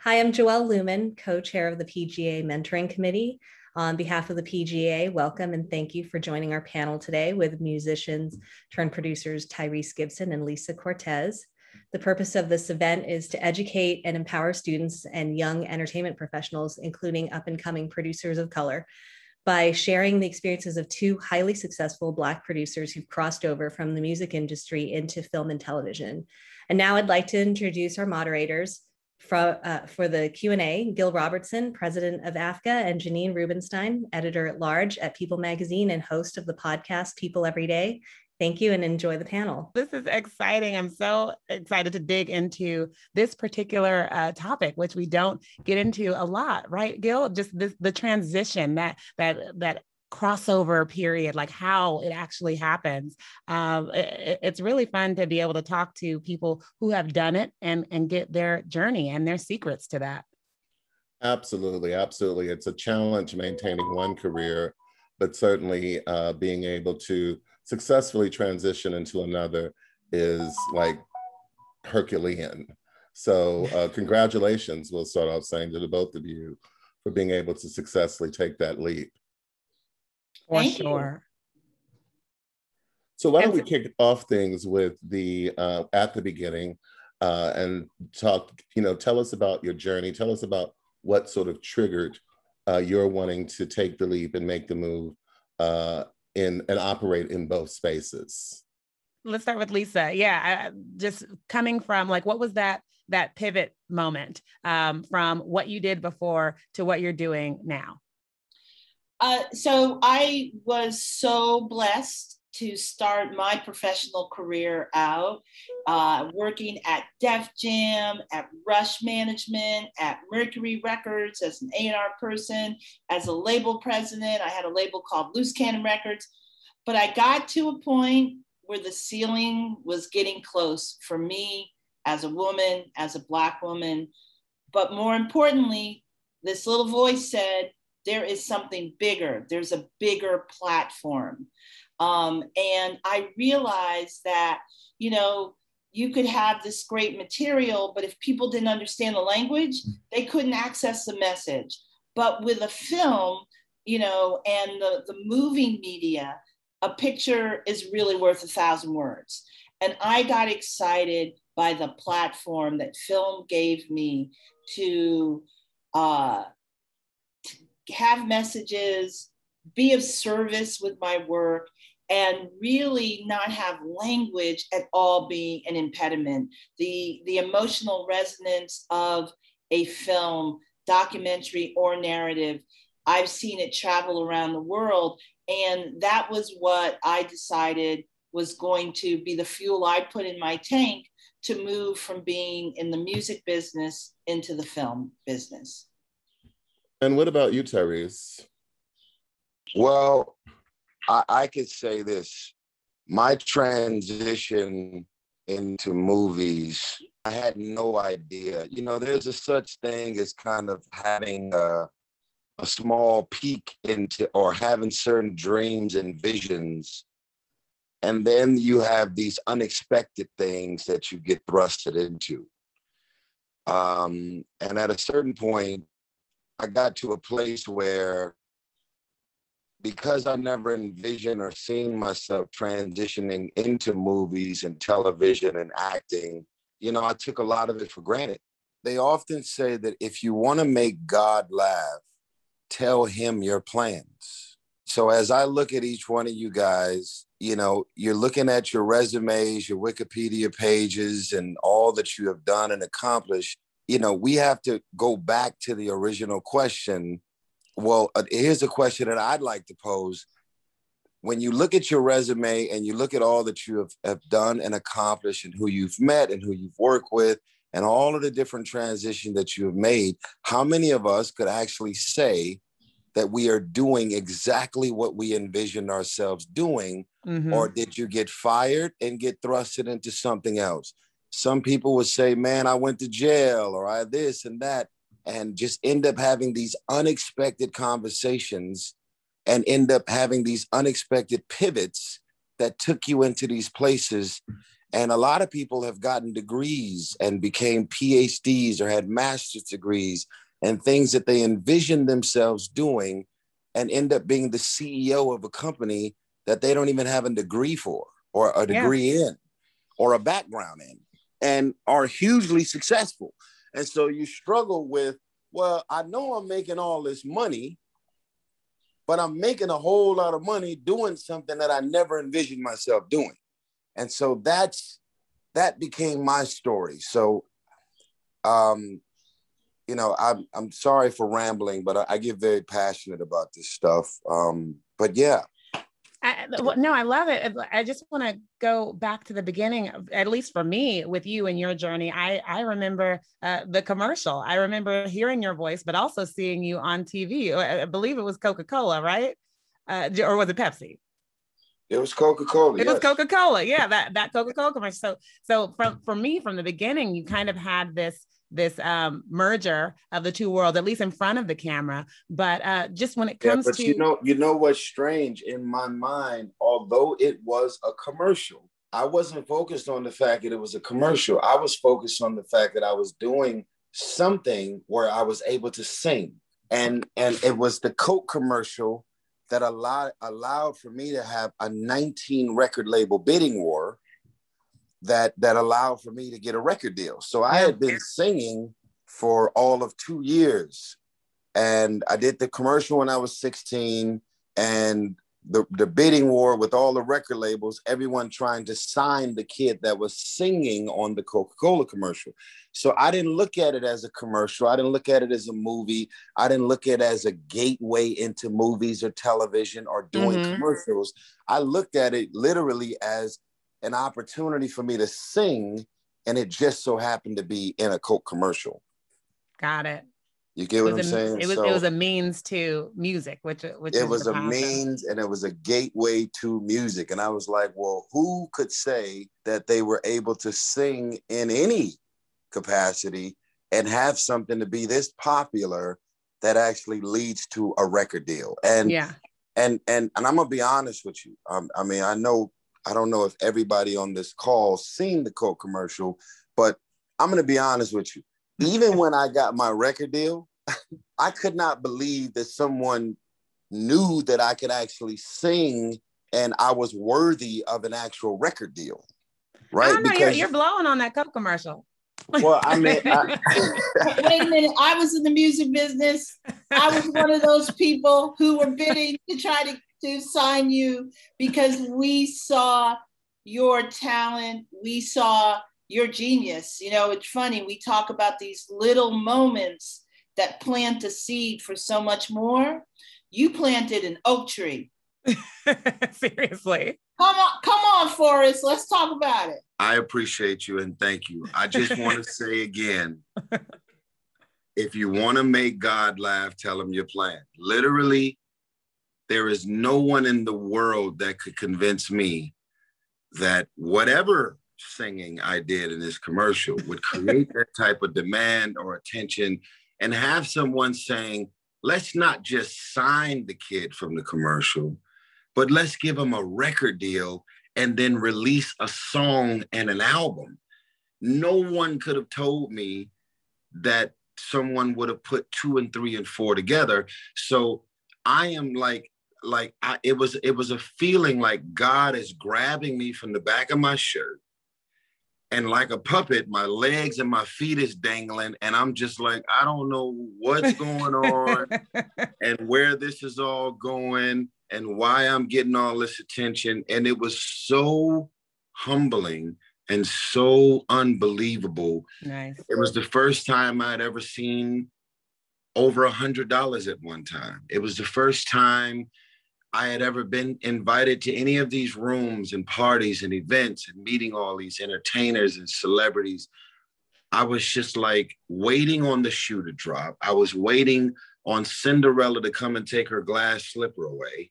Hi, I'm Joelle Lumen, co-chair of the PGA Mentoring Committee. On behalf of the PGA, welcome and thank you for joining our panel today with musicians turned producers Tyrese Gibson and Lisa Cortes. The purpose of this event is to educate and empower students and young entertainment professionals, including up-and-coming producers of color, by sharing the experiences of two highly successful Black producers who've crossed over from the music industry into film and television. And now I'd like to introduce our moderators. For the Q&A, Gil Robertson, president of AAFCA, and Janine Rubenstein, editor-at-large at People Magazine and host of the podcast People Every Day. Thank you and enjoy the panel. This is exciting. I'm so excited to dig into this particular topic, which we don't get into a lot, right, Gil? Just the transition, that crossover period, like how it actually happens. It's really fun to be able to talk to people who have done it and get their journey and their secrets to that. Absolutely, absolutely. It's a challenge maintaining one career, but certainly being able to successfully transition into another is like Herculean. So congratulations, we'll start off saying to the both of you for being able to successfully take that leap. For sure. So why don't we kick off things with the at the beginning and talk, tell us about your journey. Tell us about what sort of triggered your wanting to take the leap and make the move and operate in both spaces. Let's start with Lisa. Yeah, just coming from what was that pivot moment from what you did before to what you're doing now? So I was so blessed to start my professional career out working at Def Jam, at Rush Management, at Mercury Records as an A&R person, as a label president. I had a label called Loose Cannon Records, but I got to a point where the ceiling was getting close for me as a woman, as a Black woman. But more importantly, this little voice said, there is something bigger. There's a bigger platform. And I realized that, you could have this great material, but if people didn't understand the language, they couldn't access the message. But with a film, and the moving media, a picture is really worth 1,000 words. And I got excited by the platform that film gave me to have messages, be of service with my work, and really not have language at all being an impediment. The emotional resonance of a film, documentary or narrative, I've seen it travel around the world. And that was what I decided was going to be the fuel I put in my tank to move from being in the music business into the film business. And what about you, Tyrese? Well, I could say this. My transition into movies, I had no idea. There's a such thing as kind of having a small peek into, or having certain dreams and visions. And then you have these unexpected things that you get thrusted into. And at a certain point, I got to a place where, because I never envisioned or seen myself transitioning into movies and television and acting, I took a lot of it for granted. They often say that if you want to make God laugh, tell him your plans. So as I look at each one of you guys, you're looking at your resumes, your Wikipedia pages, and all that you have done and accomplished. We have to go back to the original question. Well, here's a question that I'd like to pose. When you look at your resume and you look at all that you have done and accomplished and who you've met and who you've worked with and all of the different transitions that you have made, how many of us could actually say that we are doing exactly what we envisioned ourselves doing? Mm-hmm. Or did you get fired and get thrusted into something else? Some people would say, man, I went to jail, or I this and that, and just end up having these unexpected conversations and end up having these unexpected pivots that took you into these places. And a lot of people have gotten degrees and became PhDs or had master's degrees and things that they envisioned themselves doing and end up being the CEO of a company that they don't even have a degree for or a degree in or a background in, and are hugely successful. And so you struggle with, well, I know I'm making all this money, but I'm making a whole lot of money doing something that I never envisioned myself doing. And so that became my story. So, you know, I'm sorry for rambling, but I get very passionate about this stuff. But yeah. No, I love it. I just want to go back to the beginning, at least for me, with you and your journey. I remember the commercial. I remember hearing your voice, but also seeing you on TV. I believe it was Coca-Cola, right? Or was it Pepsi? It was Coca-Cola. It was Coca-Cola. Yeah, that Coca-Cola commercial. So for me, from the beginning, you kind of had this merger of the two worlds, at least in front of the camera. But just when it comes to you know what's strange in my mind, although it was a commercial, I wasn't focused on the fact that it was a commercial. I was focused on the fact that I was doing something where I was able to sing, and it was the Coke commercial that allowed for me to have a 19 record label bidding war that allowed for me to get a record deal. So I had been singing for all of 2 years, and I did the commercial when I was 16, and the bidding war with all the record labels, everyone trying to sign the kid that was singing on the Coca-Cola commercial. So I didn't look at it as a commercial. I didn't look at it as a movie. I didn't look at it as a gateway into movies or television or doing commercials. I looked at it literally as an opportunity for me to sing, and it just so happened to be in a Coke commercial. Got it. You get what I'm saying? It was a means to music, which it was a means, and it was a gateway to music. And I was like, well, who could say that they were able to sing in any capacity and have something to be this popular that actually leads to a record deal? And and I'm gonna be honest with you. I mean, I don't know if everybody on this call seen the Coke commercial, but I'm gonna be honest with you. Even when I got my record deal, I could not believe that someone knew that I could actually sing and I was worthy of an actual record deal, right? I don't know, because you're blowing on that Coke commercial. Well, I mean, wait a minute. I was in the music business. I was one of those people who were bidding to try to sign you because we saw your talent. We saw your genius. You know, it's funny. We talk about these little moments that plant a seed for so much more. You planted an oak tree. Seriously. Come on, Forrest. Let's talk about it. I appreciate you and thank you. I just want to say again, if you want to make God laugh, tell him your plan. Literally, there is no one in the world that could convince me that whatever singing I did in this commercial would create that type of demand or attention and have someone saying, let's not just sign the kid from the commercial, but let's give him a record deal and then release a song and an album. No one could have told me that someone would have put 2 and 3 and 4 together. So I am it was a feeling like God is grabbing me from the back of my shirt, and like a puppet, my legs and my feet is dangling. And I'm just like, I don't know what's going on and where this is all going and why I'm getting all this attention. And it was so humbling and so unbelievable. Nice. It was the first time I'd ever seen over $100 at one time. It was the first time I had ever been invited to any of these rooms and parties and events and meeting all these entertainers and celebrities. I was just like waiting on the shoe to drop. I was waiting on Cinderella to come and take her glass slipper away.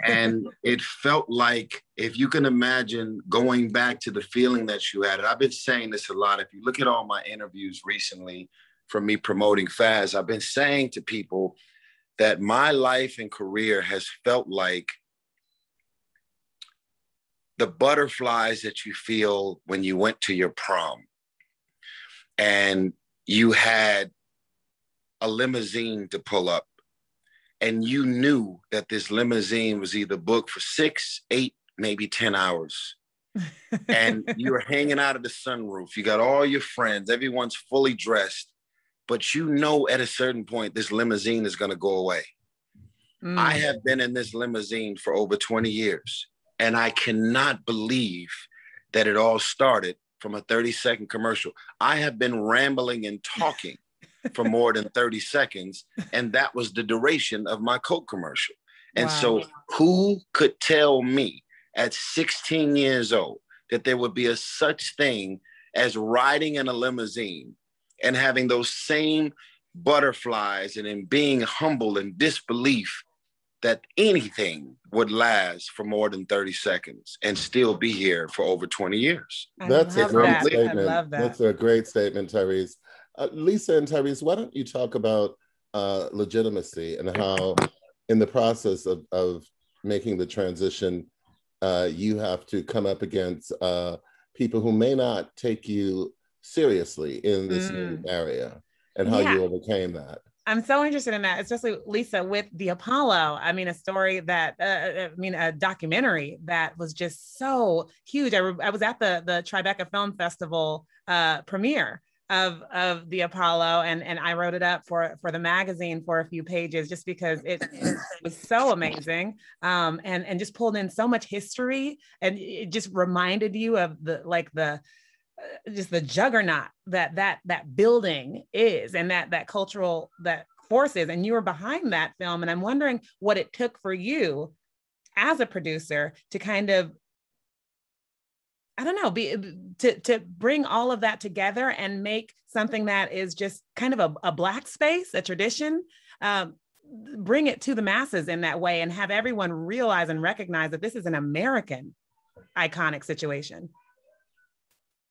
And it felt like, if you can imagine going back to the feeling that you had, and I've been saying this a lot, if you look at all my interviews recently from me promoting Faz, I've been saying to people that my life and career has felt like the butterflies that you feel when you went to your prom and you had a limousine to pull up, and you knew that this limousine was either booked for 6, 8, maybe 10 hours. And you're hanging out of the sunroof. You got all your friends, everyone's fully dressed, but you know at a certain point, this limousine is going to go away. I have been in this limousine for over 20 years, and I cannot believe that it all started from a 30-second commercial. I have been rambling and talking for more than 30 seconds, and that was the duration of my Coke commercial. And so who could tell me at 16 years old that there would be a such thing as riding in a limousine and having those same butterflies and in being humble and disbelief that anything would last for more than 30 seconds and still be here for over 20 years. That's a great statement. I love that. That's a great statement, Tyrese. Lisa and Tyrese, why don't you talk about legitimacy and how in the process of making the transition, you have to come up against people who may not take you seriously in this new area, and how you overcame that. I'm so interested in that, especially Lisa with the Apollo. I mean, a story that, a documentary that was just so huge. I was at the Tribeca Film Festival premiere of the Apollo, and I wrote it up for the magazine for a few pages just because it was so amazing, and just pulled in so much history, and it just reminded you of just the juggernaut that building is, and that cultural that force is, and you were behind that film. And I'm wondering what it took for you as a producer to kind of, I don't know, to bring all of that together and make something that is just kind of a Black space, a tradition, bring it to the masses in that way, and have everyone realize and recognize that this is an American iconic situation.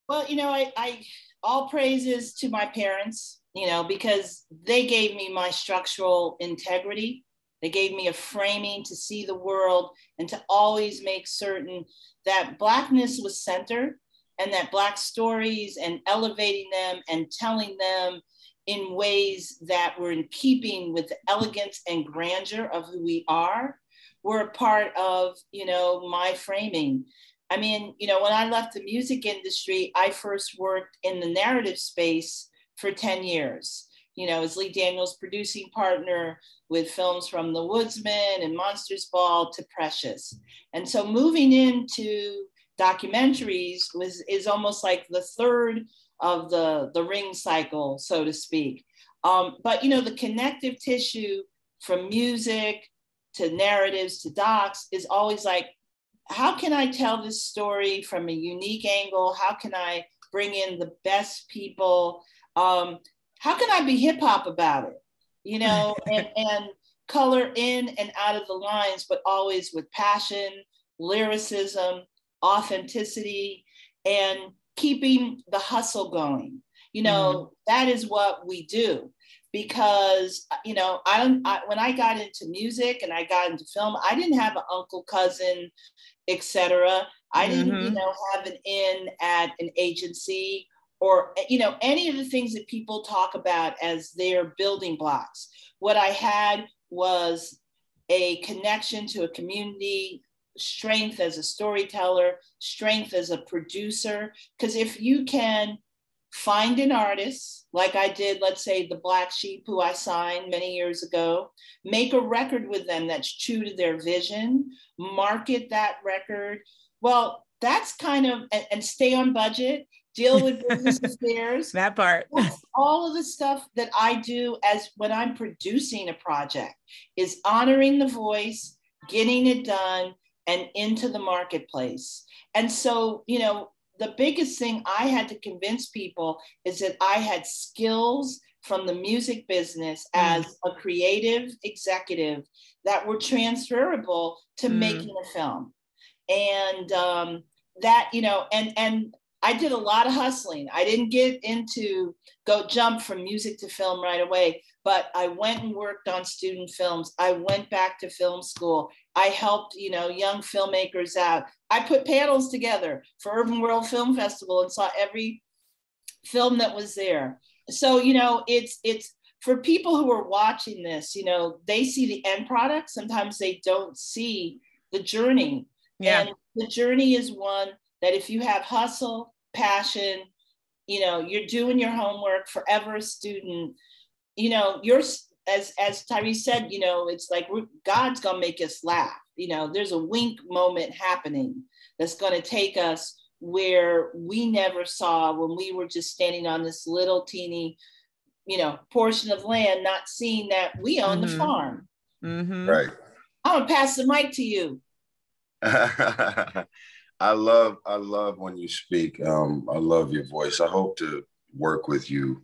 Well, I all praises to my parents, because they gave me my structural integrity. They gave me a framing to see the world and to always make certain that Blackness was centered, and that Black stories and elevating them and telling them in ways that were in keeping with the elegance and grandeur of who we are were a part of, my framing. I mean, when I left the music industry, I first worked in the narrative space for 10 years, as Lee Daniels' producing partner with films from The Woodsman and Monsters Ball to Precious. And so moving into documentaries is almost like the third of the ring cycle, so to speak. But, the connective tissue from music to narratives to docs is always like, how can I tell this story from a unique angle? How can I bring in the best people? How can I be hip hop about it? And color in and out of the lines, but always with passion, lyricism, authenticity, and keeping the hustle going. That is what we do. Because, when I got into music and I got into film, I didn't have an uncle, cousin, etc. I didn't, have an in at an agency or, any of the things that people talk about as their building blocks. What I had was a connection to a community, strength as a storyteller, strength as a producer. Because if you can find an artist, like I did, let's say the Black Sheep, who I signed many years ago, make a record with them that's true to their vision, market that record. Well, that's kind of, and stay on budget, deal with business affairs. That part. That's all of the stuff that I do as when I'm producing a project, is honoring the voice, getting it done, and into the marketplace. And so, the biggest thing I had to convince people is that I had skills from the music business as a creative executive that were transferable to making a film. And that, and I did a lot of hustling. I didn't go jump from music to film right away, but I went and worked on student films. I went back to film school. I helped, young filmmakers out. I put panels together for Urban World Film Festival and saw every film that was there. So, it's for people who are watching this, they see the end product. Sometimes they don't see the journey. Yeah. And the journey is one that if you have hustle, passion, you're doing your homework, forever a student, you're, as Tyrese said, it's like God's gonna make us laugh. There's a wink moment happening that's gonna take us where we never saw when we were just standing on this little teeny, portion of land, not seeing that we own the farm. Right. I'm gonna pass the mic to you. I love when you speak. I love your voice. I hope to work with you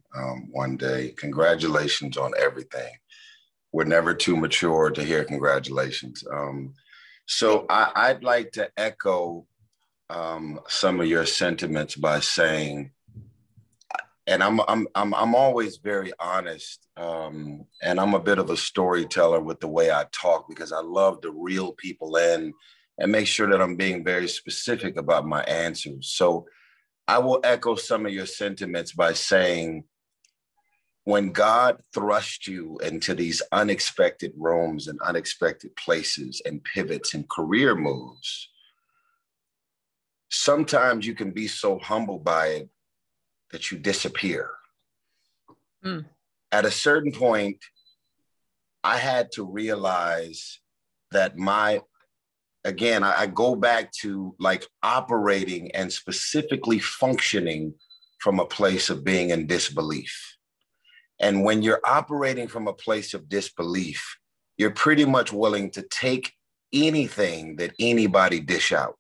one day. Congratulations on everything. We're never too mature to hear congratulations. So I'd like to echo some of your sentiments by saying, and I'm always very honest, and I'm a bit of a storyteller with the way I talk, because I love to reel people in and make sure that I'm being very specific about my answers. So I will echo some of your sentiments by saying, when God thrust you into these unexpected rooms and unexpected places and pivots and career moves, sometimes you can be so humbled by it that you disappear. At a certain point, I had to realize that I go back to like operating and specifically functioning from a place of being in disbelief. And when you're operating from a place of disbelief, you're pretty much willing to take anything that anybody dish out.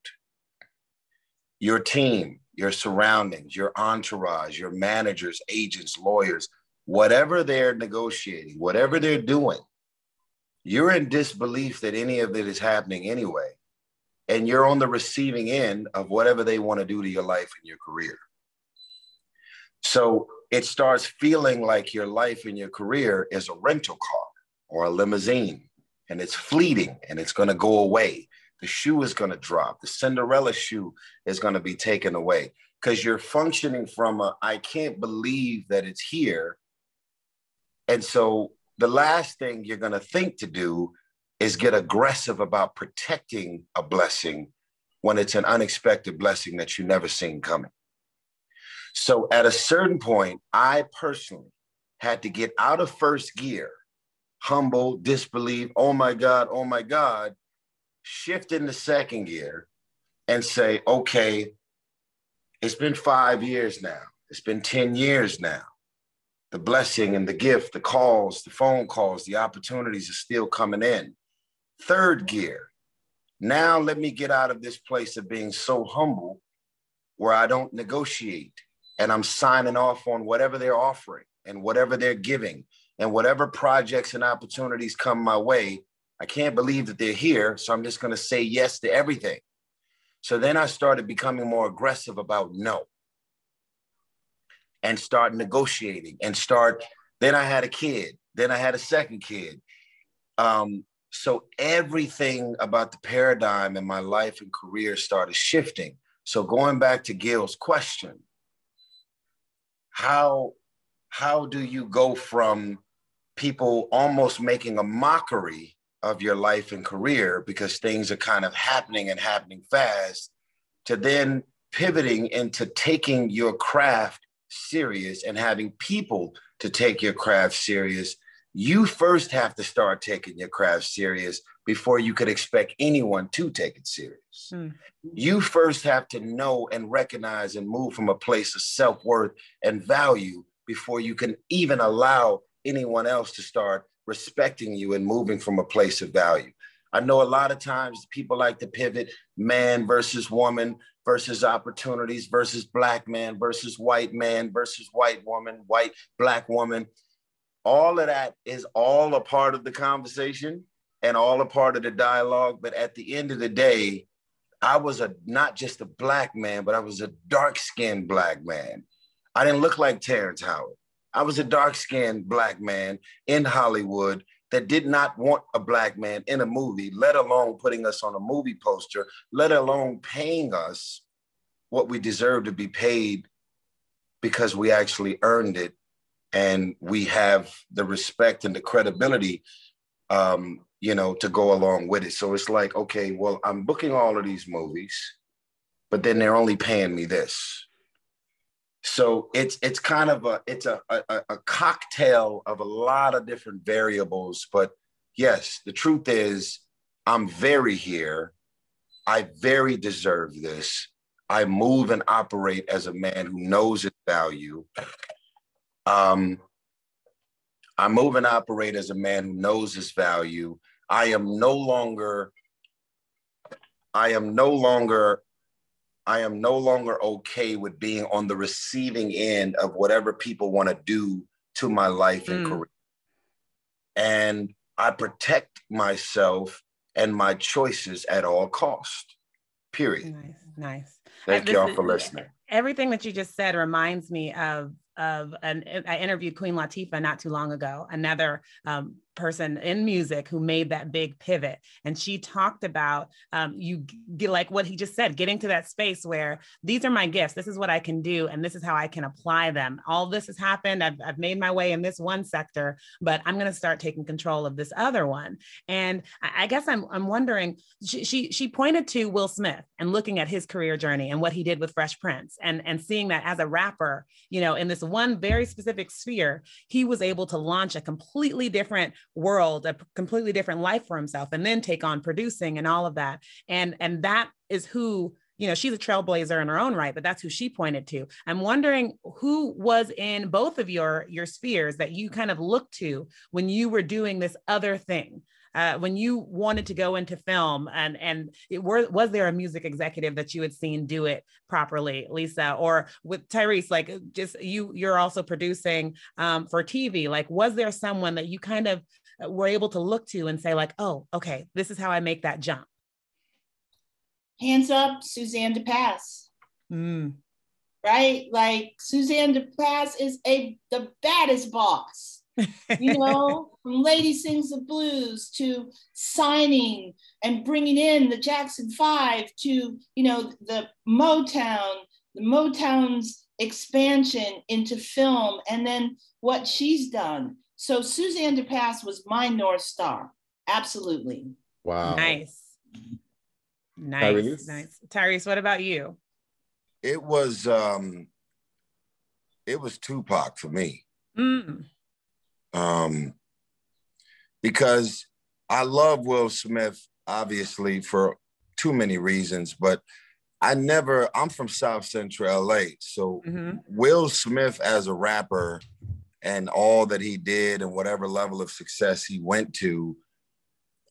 Your team, your surroundings, your entourage, your managers, agents, lawyers, whatever they're negotiating, whatever they're doing, you're in disbelief that any of it is happening anyway. And you're on the receiving end of whatever they want to do to your life and your career. So it starts feeling like your life and your career is a rental car or a limousine, and it's fleeting and it's going to go away. The shoe is going to drop. The Cinderella shoe is going to be taken away, because you're functioning from I can't believe that it's here. And so the last thing you're going to think to do is get aggressive about protecting a blessing when it's an unexpected blessing that you never seen coming. So at a certain point, I personally had to get out of first gear, humble, disbelief, oh my God, shift into second gear and say, okay, it's been 5 years now. It's been 10 years now. The blessing and the gift, the calls, the phone calls, the opportunities are still coming in. Third gear. Now let me get out of this place of being so humble where I don't negotiate and I'm signing off on whatever they're offering and whatever they're giving and whatever projects and opportunities come my way. I can't believe that they're here, so I'm just going to say yes to everything. So then I started becoming more aggressive about no, and start negotiating then I had a kid, then I had a second kid. So everything about the paradigm in my life and career started shifting. So going back to Gil's question, how do you go from people almost making a mockery of your life and career because things are kind of happening and happening fast, to then pivoting into taking your craft serious and having people to take your craft serious? You first have to start taking your craft serious before you could expect anyone to take it serious. You first have to know and recognize and move from a place of self-worth and value before you can even allow anyone else to start respecting you and moving from a place of value. I know a lot of times people like to pivot man versus woman versus opportunities versus black man versus white woman, white, black woman. All of that is all a part of the conversation and all a part of the dialogue. But at the end of the day, I was not just a Black man, but I was a dark-skinned Black man. I didn't look like Terrence Howard. I was a dark-skinned Black man in Hollywood that did not want a Black man in a movie, let alone putting us on a movie poster, let alone paying us what we deserve to be paid, because we actually earned it and we have the respect and the credibility, to go along with it. So it's like, okay, well, I'm booking all of these movies, but then they're only paying me this. So it's kind of a cocktail of a lot of different variables. But yes, the truth is, I'm very here. I very deserve this. I move and operate as a man who knows its value. I move and operate as a man who knows his value. I am no longer okay with being on the receiving end of whatever people want to do to my life and career. And I protect myself and my choices at all cost, period. Nice. Thank y'all for listening. Everything that you just said reminds me of I interviewed Queen Latifah not too long ago, another person in music who made that big pivot. And she talked about you get like what he just said, getting to that space where these are my gifts. This is what I can do. And this is how I can apply them. All this has happened. I've made my way in this one sector, but I'm going to start taking control of this other one. And I guess I'm wondering, she pointed to Will Smith and looking at his career journey and what he did with Fresh Prince and seeing that as a rapper, in this one very specific sphere, he was able to launch a completely different world, a completely different life for himself, and then take on producing and all of that. And that is who, she's a trailblazer in her own right, but that's who she pointed to. I'm wondering who was in both of your spheres that you kind of looked to when you were doing this other thing. When you wanted to go into film, and was there a music executive that you had seen do it properly, Lisa, or with Tyrese, like just you're also producing for TV, like was there someone that you kind of were able to look to and say like, oh, okay, this is how I make that jump? Hands up, Suzanne DePass. Right? Like Suzanne DePass is the baddest boss. From Lady Sings the Blues to signing and bringing in the Jackson 5 to, the Motown's expansion into film, and then what she's done. So Suzanne DePass was my North Star. Absolutely. Wow. Nice. Tyrese, what about you? It was Tupac for me. Because I love Will Smith, obviously, for too many reasons, but I'm from South Central LA. So Will Smith as a rapper and all that he did and whatever level of success he went to,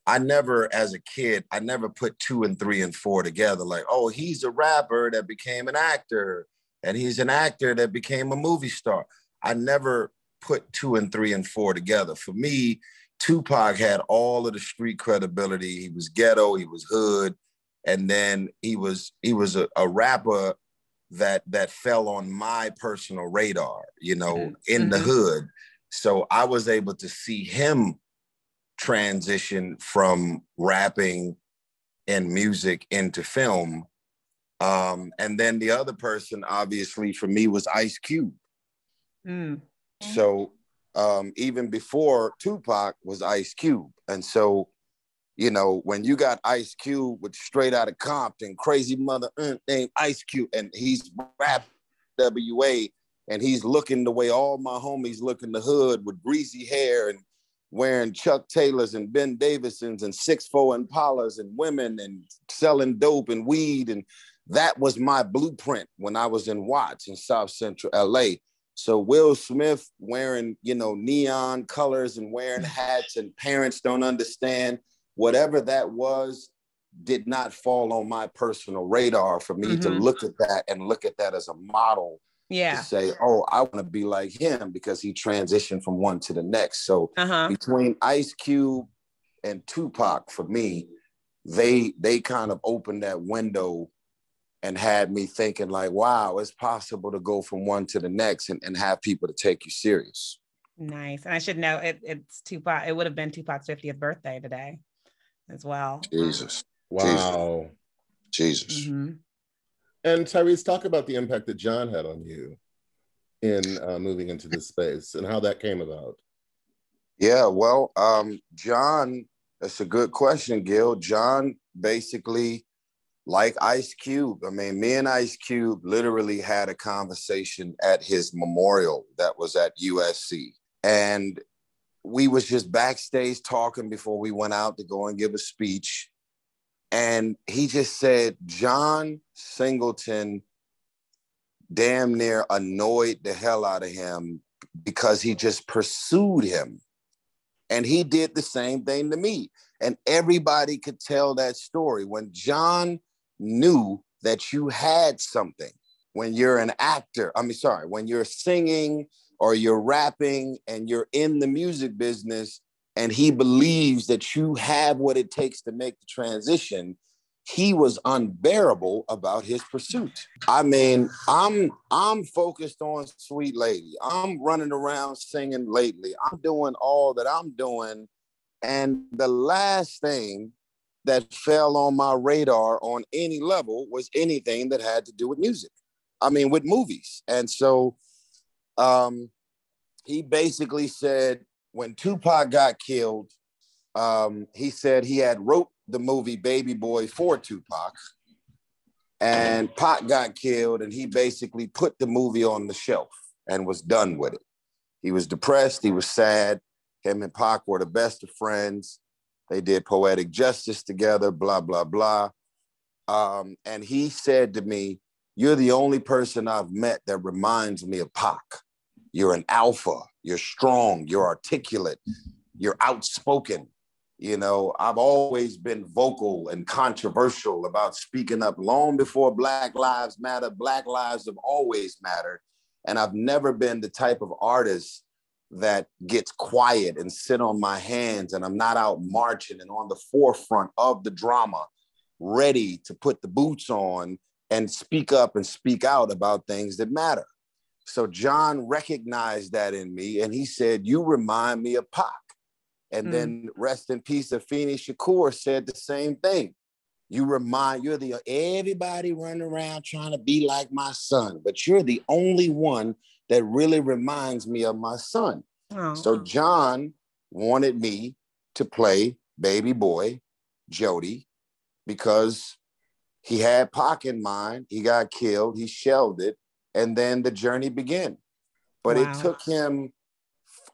as a kid, I never put 2 and 3 and 4 together. Like, oh, he's a rapper that became an actor and he's an actor that became a movie star. I never put 2 and 3 and 4 together. For me, Tupac had all of the street credibility. He was ghetto, he was hood, and then he was a rapper that fell on my personal radar, in the hood. So I was able to see him transition from rapping and music into film. And then the other person, obviously, for me was Ice Cube. So even before Tupac was Ice Cube. And so, when you got Ice Cube with Straight Outta Compton, Crazy Mother named Ice Cube, and he's rap WA, and he's looking the way all my homies look in the hood with greasy hair and wearing Chuck Taylors and Ben Davisons and 6'4" Impalas and women and selling dope and weed. And that was my blueprint when I was in Watts in South Central LA. So Will Smith wearing, neon colors and wearing hats and parents don't understand, whatever that was, did not fall on my personal radar for me to look at that and look at that as a model. To say, oh, I want to be like him because he transitioned from one to the next. So between Ice Cube and Tupac, for me, they kind of opened that window and had me thinking like, wow, it's possible to go from one to the next and have people to take you serious. Nice. And I should know it's Tupac. It would have been Tupac's 50th birthday today as well. Jesus. Wow. Jesus. Mm-hmm. And Tyrese, talk about the impact that John had on you in moving into this space and how that came about. Yeah, well, John, that's a good question, Gil. John basically, like Ice Cube, I mean, me and Ice Cube literally had a conversation at his memorial that was at USC. And we was just backstage talking before we went out to go and give a speech. And he just said, John Singleton damn near annoyed the hell out of him because he just pursued him. And he did the same thing to me. And everybody could tell that story. When John knew that you had something, when you're an actor, when you're singing or you're rapping and you're in the music business and he believes that you have what it takes to make the transition, he was unbearable about his pursuit. I mean, I'm focused on Sweet Lady. I'm running around singing lately. I'm doing all that I'm doing. And the last thing that fell on my radar on any level was anything that had to do with music. I mean, with movies. And so he basically said when Tupac got killed, he said he had wrote the movie Baby Boy for Tupac, and Pac got killed, and he basically put the movie on the shelf and was done with it. He was depressed, he was sad. Him and Pac were the best of friends. They did Poetic Justice together, blah, blah, blah. And he said to me, you're the only person I've met that reminds me of Pac. You're an alpha, you're strong, you're articulate, you're outspoken. You know, I've always been vocal and controversial about speaking up long before Black Lives Matter. Black lives have always mattered. And I've never been the type of artist that gets quiet and sit on my hands, and I'm not out marching and on the forefront of the drama, ready to put the boots on and speak up and speak out about things that matter. So John recognized that in me, and he said, you remind me of Pac. And then rest in peace, Afeni Shakur said the same thing. Everybody running around trying to be like my son, but you're the only one that really reminds me of my son. Oh. So John wanted me to play Baby Boy, Jody, because he had Pac in mind. He got killed, he shelved it, and then the journey began. But It took him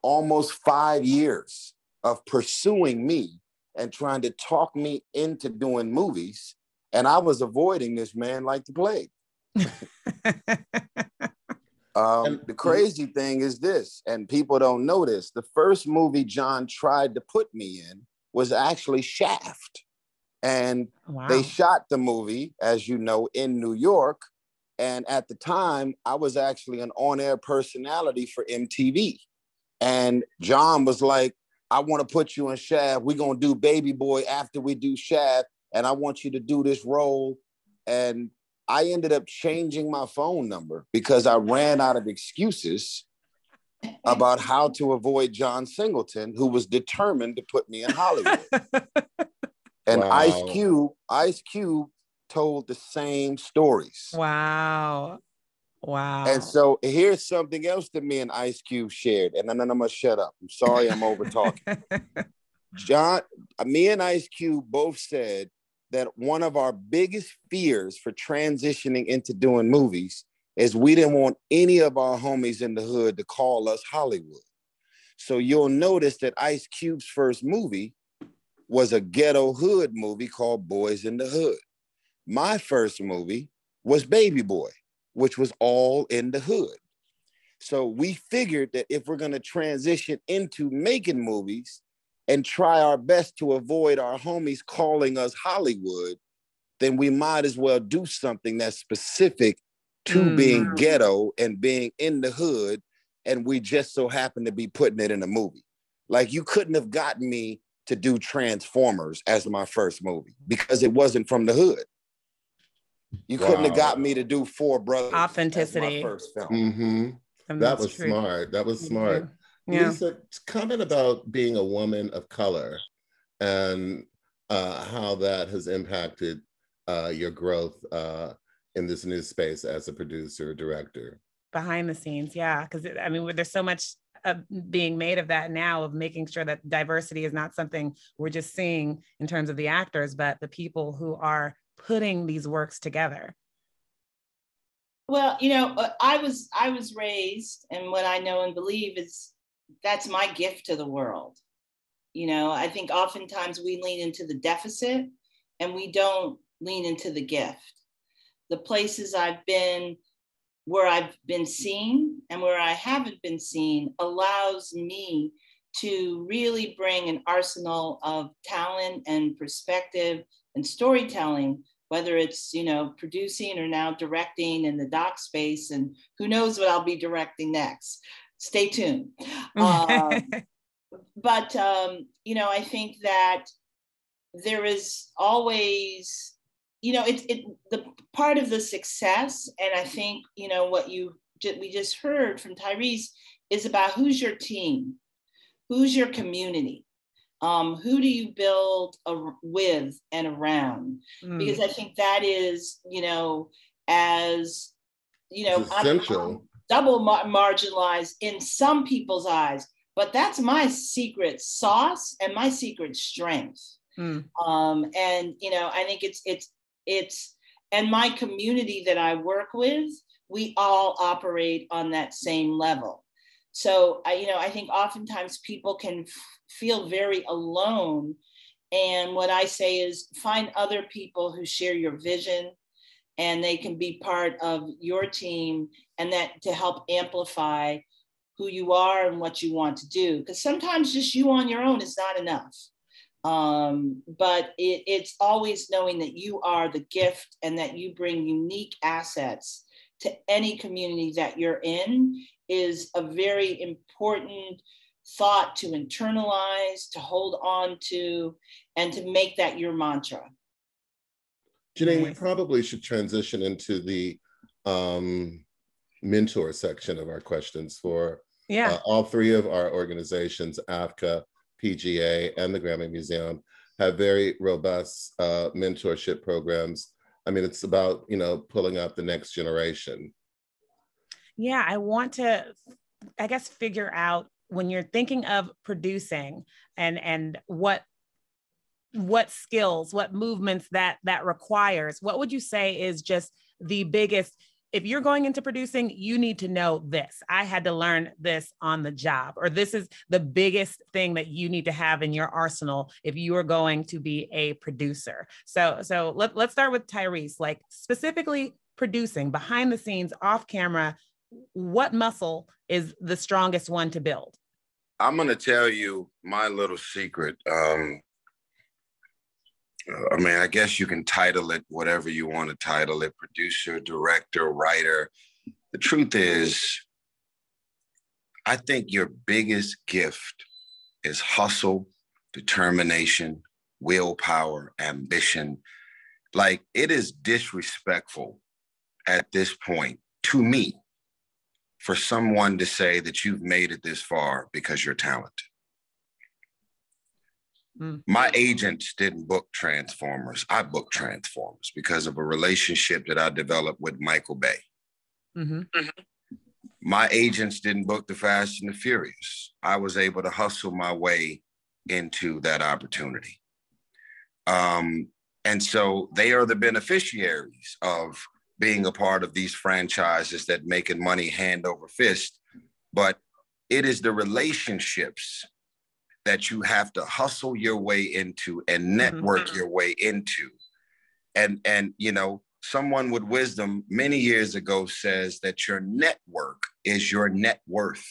almost 5 years of pursuing me and trying to talk me into doing movies. And I was avoiding this man like the plague. The crazy thing is this, and people don't know this, the first movie John tried to put me in was actually Shaft. And they shot the movie, as you know, in New York. And at the time, I was actually an on-air personality for MTV. And John was like, I want to put you in Shaft. We're going to do Baby Boy after we do Shaft. And I want you to do this role. And I ended up changing my phone number because I ran out of excuses about how to avoid John Singleton, who was determined to put me in Hollywood. And wow. Ice Cube told the same stories. Wow. And so here's something else that me and Ice Cube shared. And then I'm going to shut up. I'm sorry I'm over talking. Me and Ice Cube both said that one of our biggest fears for transitioning into doing movies is we didn't want any of our homies in the hood to call us Hollywood. So you'll notice that Ice Cube's first movie was a ghetto hood movie called Boys in the Hood. My first movie was Baby Boy, which was all in the hood. So we figured that if we're going to transition into making movies and try our best to avoid our homies calling us Hollywood, then we might as well do something that's specific to being ghetto and being in the hood. And we just so happen to be putting it in a movie. Like, you couldn't have gotten me to do Transformers as my first movie because it wasn't from the hood. You couldn't have got me to do Four Brothers. Authenticity. As my first film. Mm-hmm. That was true. Smart. That was smart. Yeah. Lisa, comment about being a woman of color and how that has impacted your growth in this new space as a producer, director. Behind the scenes, yeah. Because I mean, there's so much being made of that now, of making sure that diversity is not something we're just seeing in terms of the actors, but the people who are putting these works together. Well, you know, I was raised, and what I know and believe is that's my gift to the world. You know, I think oftentimes we lean into the deficit and we don't lean into the gift. The places I've been, where I've been seen and where I haven't been seen, allows me to really bring an arsenal of talent and perspective and storytelling, whether it's, you know, producing or now directing in the doc space, and who knows what I'll be directing next. Stay tuned. But, you know, I think that there is always, you know, the part of the success, and I think, you know, what we just heard from Tyrese is about who's your team, who's your community, who do you build with and around? Because I think that is, you know, as, you know, I'm double marginalized in some people's eyes, but that's my secret sauce and my secret strength. And, you know, I think it's, and my community that I work with, we all operate on that same level. So, you know, I think oftentimes people can feel very alone. And what I say is find other people who share your vision, and they can be part of your team, and that to help amplify who you are and what you want to do. Because sometimes just you on your own is not enough. But it's always knowing that you are the gift and that you bring unique assets to any community that you're in is a very important thought to internalize, to hold on to, and to make that your mantra. Janine, we probably should transition into the mentor section of our questions for all three of our organizations, AAFCA, PGA, and the Grammy Museum, have very robust mentorship programs. I mean, it's about, you know, pulling out the next generation. Yeah, I want to, I guess, figure out when you're thinking of producing and what skills, what movements that requires, what would you say is just the biggest? If you're going into producing, you need to know this. I had to learn this on the job, or this is the biggest thing that you need to have in your arsenal if you are going to be a producer. So let's start with Tyrese, like specifically producing behind the scenes, off camera. What muscle is the strongest one to build? I'm going to tell you my little secret. I mean, I guess you can title it whatever you want to title it, producer, director, writer. The truth is, I think your biggest gift is hustle, determination, willpower, ambition. Like, it is disrespectful at this point to me for someone to say that you've made it this far because you're talented. My agents didn't book Transformers. I booked Transformers because of a relationship that I developed with Michael Bay. My agents didn't book The Fast and the Furious. I was able to hustle my way into that opportunity. And so they are the beneficiaries of being a part of these franchises that making money hand over fist. But it is the relationships that you have to hustle your way into and network your way into. And you know, someone with wisdom many years ago says that your network is your net worth.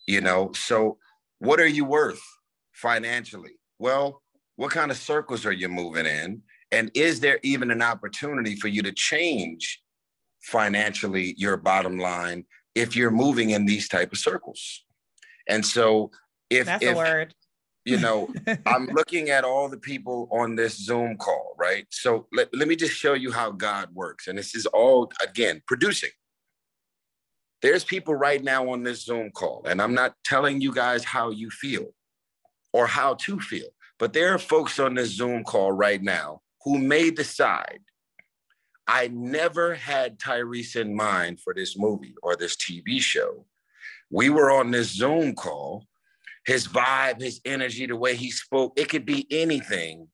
You know, so what are you worth financially? Well, what kind of circles are you moving in? And is there even an opportunity for you to change financially your bottom line if you're moving in these type of circles? And so That's a word. You know, I'm looking at all the people on this Zoom call, right? So let me just show you how God works. And this is all, again, producing. There's people right now on this Zoom call, and I'm not telling you guys how you feel or how to feel, but there are folks on this Zoom call right now who may decide, I never had Tyrese in mind for this movie or this TV show. We were on this Zoom call. His vibe, his energy, the way he spoke, it could be anything.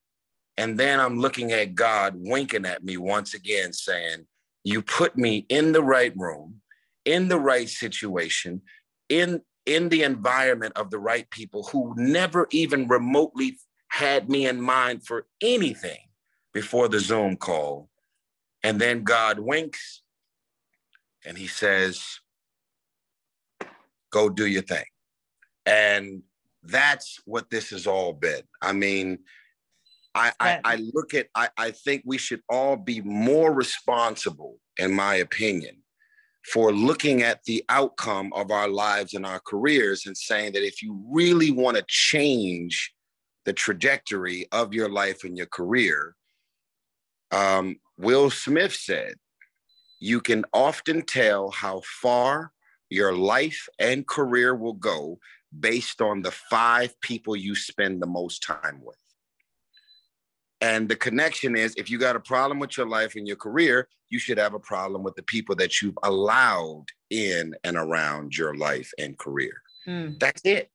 And then I'm looking at God winking at me once again, saying, you put me in the right room, in the right situation, in the environment of the right people who never even remotely had me in mind for anything before the Zoom call. And then God winks and he says, go do your thing. And that's what this has all been. I mean, I look at, I think we should all be more responsible, in my opinion, for looking at the outcome of our lives and our careers and saying that if you really want to change the trajectory of your life and your career, Will Smith said, you can often tell how far your life and career will go based on the 5 people you spend the most time with. And the connection is, if you got a problem with your life and your career, you should have a problem with the people that you've allowed in and around your life and career. That's it.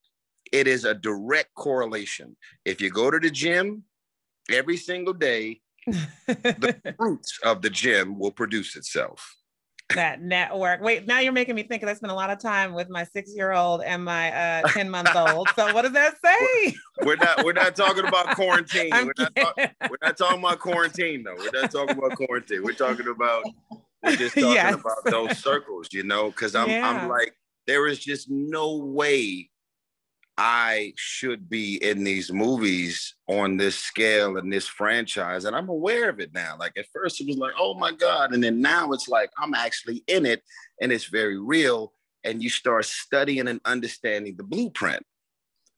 It is a direct correlation. If you go to the gym every single day, the fruits of the gym will produce itself. That network. Wait, now you're making me think. I spent a lot of time with my 6-year-old and my 10-month-old. So what does that say? We're not talking about quarantine. We're not talking about quarantine, though. We're not talking about quarantine. We're just talking about those circles, you know, because I'm like, there is just no way I should be in these movies on this scale and this franchise. And I'm aware of it now. Like at first it was like, oh my God. And then now it's like, I'm actually in it and it's very real. And you start studying and understanding the blueprint.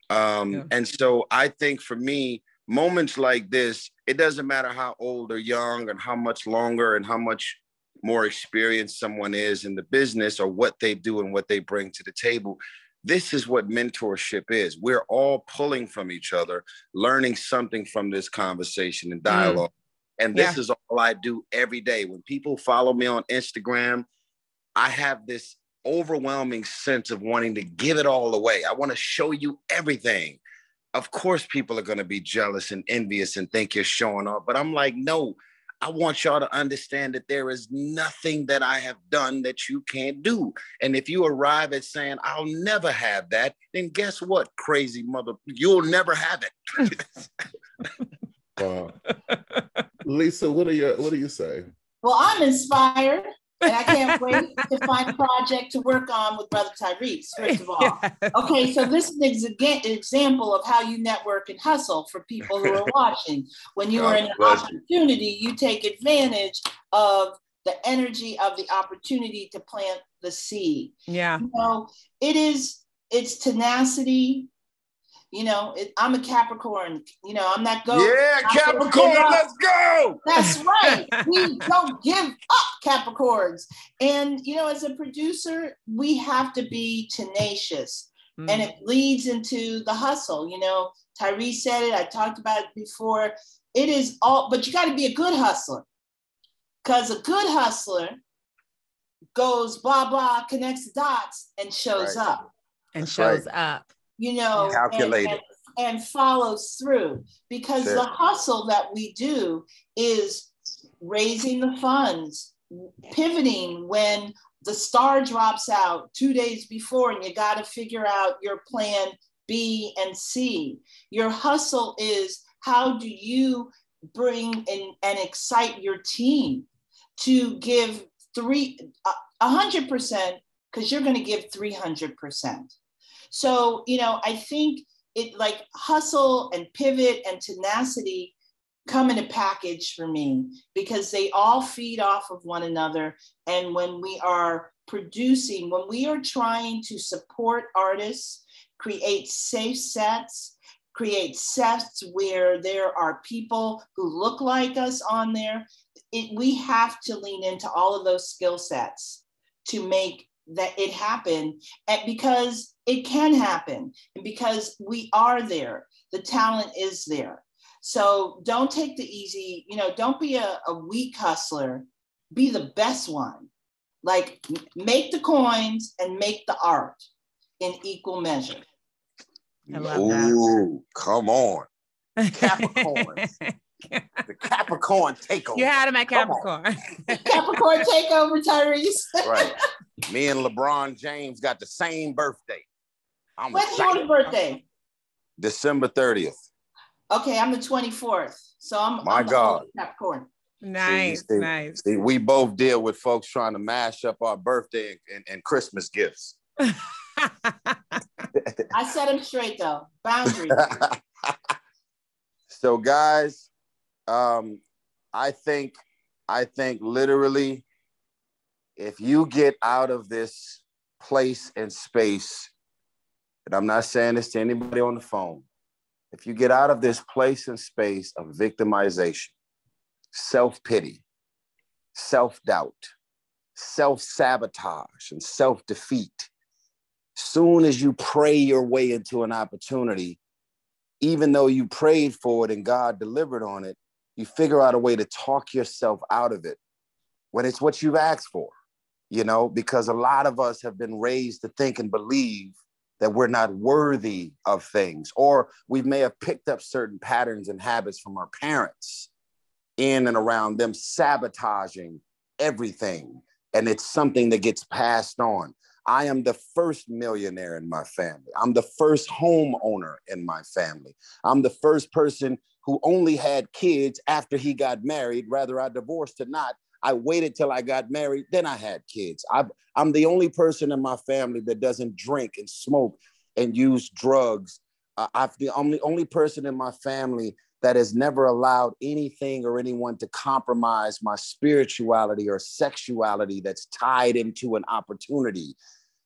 And so I think for me, moments like this, it doesn't matter how old or young and how much longer and how much more experienced someone is in the business or what they do and what they bring to the table. This is what mentorship is. We're all pulling from each other, learning something from this conversation and dialogue. And this is all I do every day. When people follow me on Instagram, I have this overwhelming sense of wanting to give it all away. I want to show you everything. Of course, people are going to be jealous and envious and think you're showing off. But I'm like, no, I want y'all to understand that there is nothing that I have done that you can't do. And if you arrive at saying, I'll never have that, then guess what, crazy mother, you'll never have it. Wow. Lisa, what do you say? Well, I'm inspired. And I can't wait to find a project to work on with Brother Tyrese, first of all. Yes. Okay, so this is an example of how you network and hustle for people who are watching. When you are in an opportunity, you take advantage of the energy of the opportunity to plant the seed. Yeah. You know, it's tenacity. You know, I'm a Capricorn. You know, I'm not going. Yeah, Capricorn, let's go. That's right. We don't give up, Capricorns. And, you know, as a producer, we have to be tenacious. And it leads into the hustle. You know, Tyrese said it. I talked about it before. It is all, but you got to be a good hustler. Because a good hustler goes blah, blah, connects the dots and shows up. And shows up. You know, and follows through, because the hustle that we do is raising the funds, pivoting when the star drops out 2 days before and you got to figure out your plan B and C. Your hustle is, how do you bring and excite your team to give 100%, because you're going to give 300%. So, you know, I think it, like, hustle and pivot and tenacity come in a package for me, because they all feed off of one another. And when we are producing, when we are trying to support artists, create safe sets, create sets where there are people who look like us on there. We have to lean into all of those skill sets to make that it happen, and because it can happen, and because we are there, the talent is there. So don't take the easy, don't be a weak hustler, be the best one. Like, make the coins and make the art in equal measure. I love that. Ooh, come on. Capricorns. The Capricorn takeover. You had him at Capricorn. Capricorn takeover, Tyrese. Right. Me and LeBron James got the same birthday. When's your birthday? December 30th. Okay, I'm the 24th. So I'm God. Capricorn. Nice, nice. See, we both deal with folks trying to mash up our birthday and Christmas gifts. I set them straight though. Boundaries. So guys, I think literally, if you get out of this place and space, and I'm not saying this to anybody on the phone, if you get out of this place and space of victimization, self-pity, self-doubt, self-sabotage, and self-defeat, soon as you pray your way into an opportunity, even though you prayed for it and God delivered on it, you figure out a way to talk yourself out of it when it's what you've asked for, because a lot of us have been raised to think and believe that we're not worthy of things, or we may have picked up certain patterns and habits from our parents in and around them sabotaging everything. And it's something that gets passed on. I am the first millionaire in my family. I'm the first homeowner in my family. I'm the first person who only had kids after he got married. Rather I divorced or not, I waited till I got married, then I had kids. I'm the only person in my family that doesn't drink and smoke and use drugs. I'm the only person in my family that has never allowed anything or anyone to compromise my spirituality or sexuality that's tied into an opportunity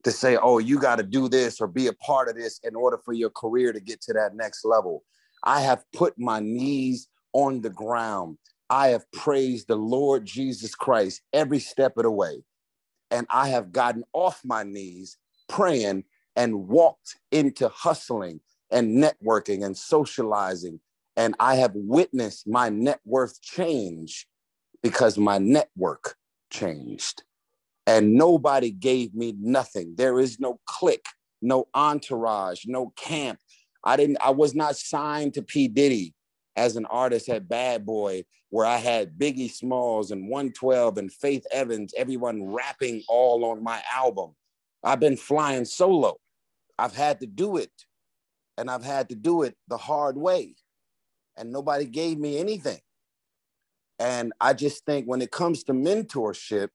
to say, oh, you got to do this or be a part of this in order for your career to get to that next level. I have put my knees on the ground. I have praised the Lord Jesus Christ every step of the way. And I have gotten off my knees praying and walked into hustling and networking and socializing. And I have witnessed my net worth change because my network changed. And nobody gave me nothing. There is no clique, no entourage, no camp. I was not signed to P. Diddy as an artist at Bad Boy, where I had Biggie Smalls and 112 and Faith Evans, everyone rapping all on my album. I've been flying solo. I've had to do it. And I've had to do it the hard way. And nobody gave me anything. And I just think when it comes to mentorship,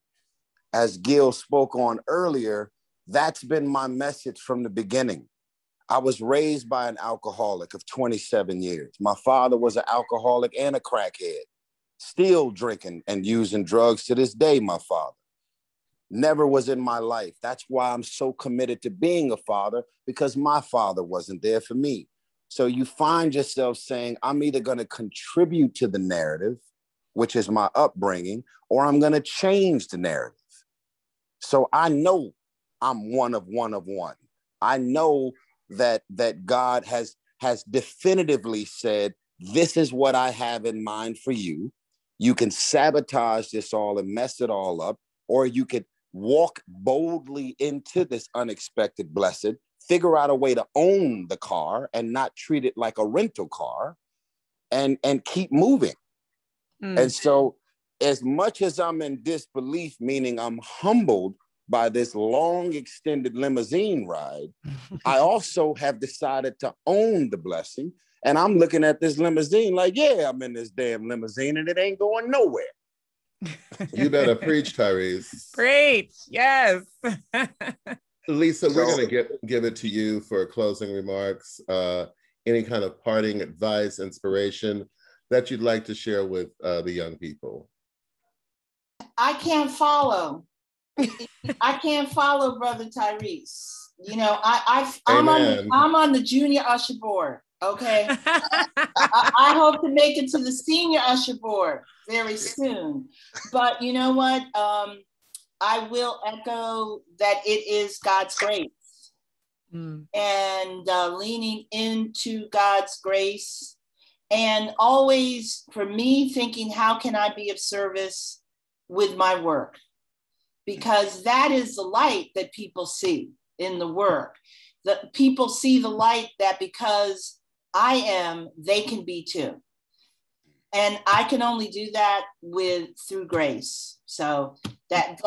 as Gil spoke on earlier, that's been my message from the beginning. I was raised by an alcoholic of 27 years. My father was an alcoholic and a crackhead, still drinking and using drugs to this day, my father. Never was in my life. That's why I'm so committed to being a father, because my father wasn't there for me. So you find yourself saying, I'm either going to contribute to the narrative, which is my upbringing, or I'm going to change the narrative. So I know I'm one of one. I know that God has definitively said, this is what I have in mind for you. You can sabotage this all and mess it all up, or you could walk boldly into this unexpected blessing, figure out a way to own the car and not treat it like a rental car, and keep moving. And so as much as I'm in disbelief, meaning I'm humbled by this long extended limousine ride, I also have decided to own the blessing. And I'm looking at this limousine like, yeah, I'm in this damn limousine and it ain't going nowhere. You better preach, Tyrese. Preach, yes. Lisa, we're going to give it to you for closing remarks. Any kind of parting advice, inspiration that you'd like to share with the young people? I can't follow. I can't follow Brother Tyrese. You know, I'm on the junior usher board. Okay. I hope to make it to the senior usher board very soon. But you know what? I will echo that it is God's grace. And leaning into God's grace, and always for me thinking, how can I be of service with my work? Because that is the light that people see in the work. The people see the light that because I am, they can be too. And I can only do that through grace. So that's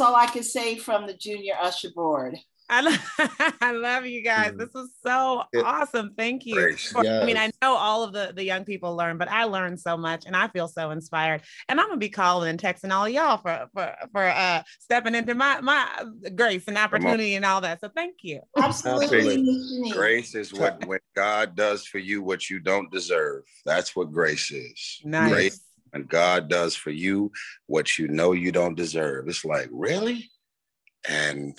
all I can say from the junior usher board. I love you guys. This was so awesome. Thank you. Yes. I mean, I know all of the young people learn, but I learned so much and I feel so inspired. And I'm gonna be calling and texting all of y'all for stepping into my grace and opportunity and all that. So thank you. Absolutely. Grace is when God does for you what you don't deserve. That's what grace is. Nice. Grace when God does for you what you know you don't deserve. It's like, really? And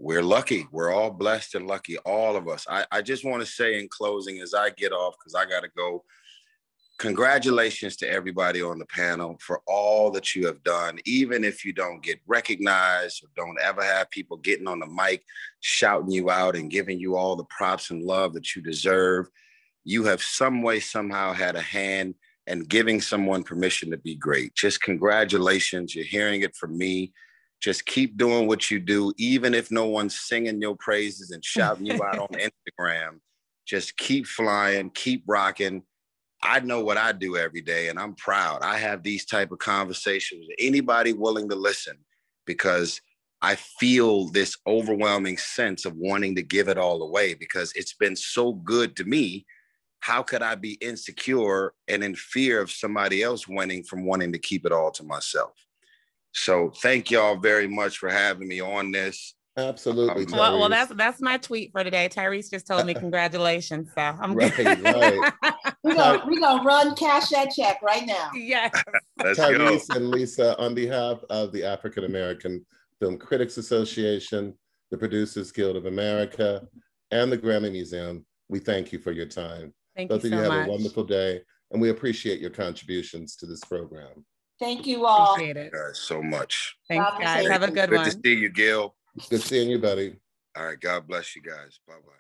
we're lucky. We're all blessed and lucky, all of us. I just want to say in closing, as I get off, because I got to go, congratulations to everybody on the panel for all that you have done. Even if you don't get recognized or don't ever have people getting on the mic, shouting you out and giving you all the props and love that you deserve, you have some way, somehow had a hand in giving someone permission to be great. Just congratulations. You're hearing it from me. Just keep doing what you do, even if no one's singing your praises and shouting you out on Instagram. Just keep flying, keep rocking. I know what I do every day, and I'm proud. I have these type of conversations with anybody willing to listen, because I feel this overwhelming sense of wanting to give it all away, because it's been so good to me. How could I be insecure and in fear of somebody else winning from wanting to keep it all to myself? So thank y'all very much for having me on this. Absolutely. Well, that's my tweet for today. Tyrese just told me congratulations. So I'm right. We're gonna run cash that check right now. Yeah. Tyrese and Lisa, on behalf of the African American Film Critics Association, the Producers Guild of America, and the Grammy Museum, we thank you for your time. Both of you have a wonderful day, and we appreciate your contributions to this program. Thank you all. Appreciate it. Guys, so much. Thanks, guys. Have a good one. Good to see you, Gil. Good seeing you, buddy. All right. God bless you guys. Bye-bye.